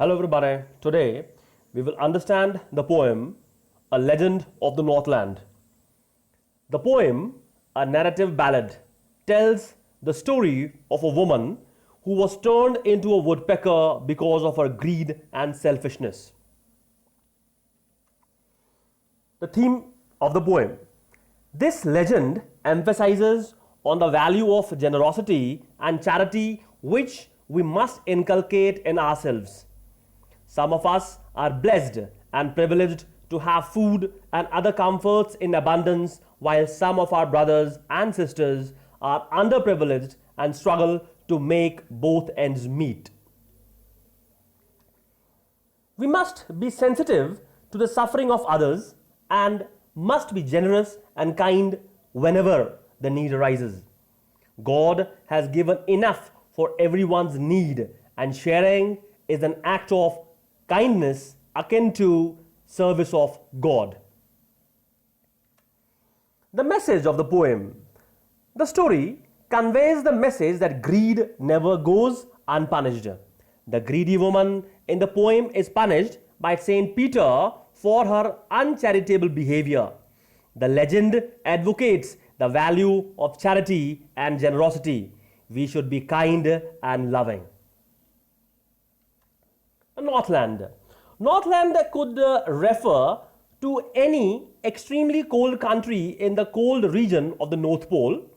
Hello everybody, today we will understand the poem A Legend of the Northland. The poem, a narrative ballad, tells the story of a woman who was turned into a woodpecker because of her greed and selfishness. The theme of the poem. This legend emphasizes on the value of generosity and charity which we must inculcate in ourselves. Some of us are blessed and privileged to have food and other comforts in abundance, while some of our brothers and sisters are underprivileged and struggle to make both ends meet. We must be sensitive to the suffering of others and must be generous and kind whenever the need arises. God has given enough for everyone's need, and sharing is an act of kindness akin to service of God. The message of the poem. The story conveys the message that greed never goes unpunished. The greedy woman in the poem is punished by Saint Peter for her uncharitable behavior. The legend advocates the value of charity and generosity. We should be kind and loving. Northland. Northland could refer to any extremely cold country in the cold region of the North Pole.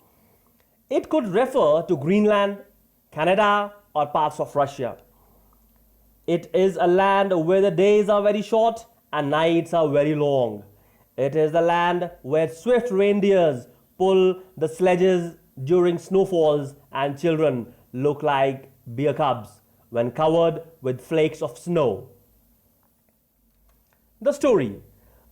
It could refer to Greenland, Canada, or parts of Russia. It is a land where the days are very short and nights are very long. It is the land where swift reindeers pull the sledges during snowfalls and children look like bear cubs when covered with flakes of snow. The story.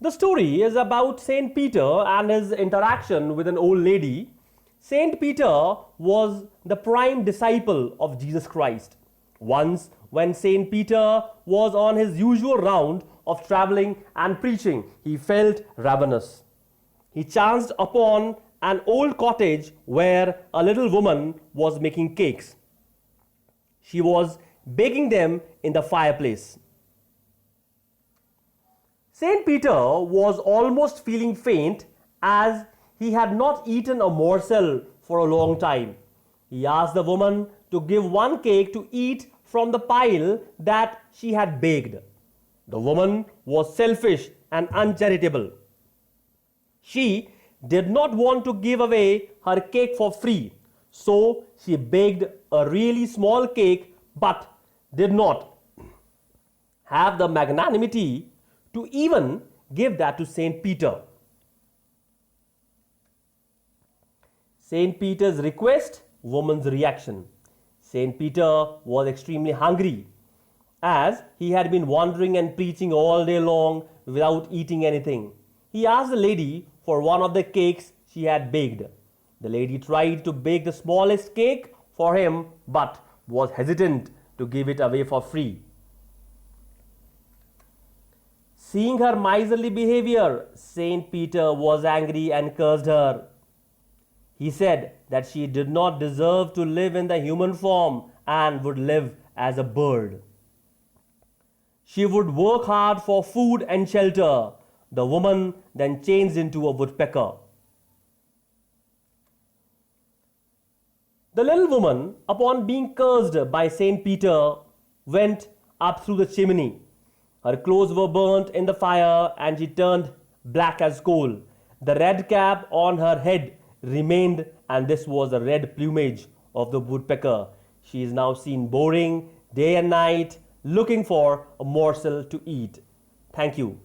The story is about Saint Peter and his interaction with an old lady. Saint Peter was the prime disciple of Jesus Christ. Once, when Saint Peter was on his usual round of traveling and preaching, he felt ravenous. He chanced upon an old cottage where a little woman was making cakes. She was baking them in the fireplace. Saint Peter was almost feeling faint as he had not eaten a morsel for a long time. He asked the woman to give one cake to eat from the pile that she had baked. The woman was selfish and uncharitable. She did not want to give away her cake for free, so she baked a really small cake but did not have the magnanimity to even give that to Saint Peter. Saint Peter's request, woman's reaction. Saint Peter was extremely hungry as he had been wandering and preaching all day long without eating anything. He asked the lady for one of the cakes she had baked. The lady tried to bake the smallest cake for him but was hesitant to give it away for free. Seeing her miserly behavior, Saint Peter was angry and cursed her. He said that she did not deserve to live in the human form and would live as a bird. She would work hard for food and shelter. The woman then changed into a woodpecker. The little woman, upon being cursed by Saint Peter, went up through the chimney. Her clothes were burnt in the fire and she turned black as coal. The red cap on her head remained, and this was the red plumage of the woodpecker. She is now seen boring day and night, looking for a morsel to eat. Thank you.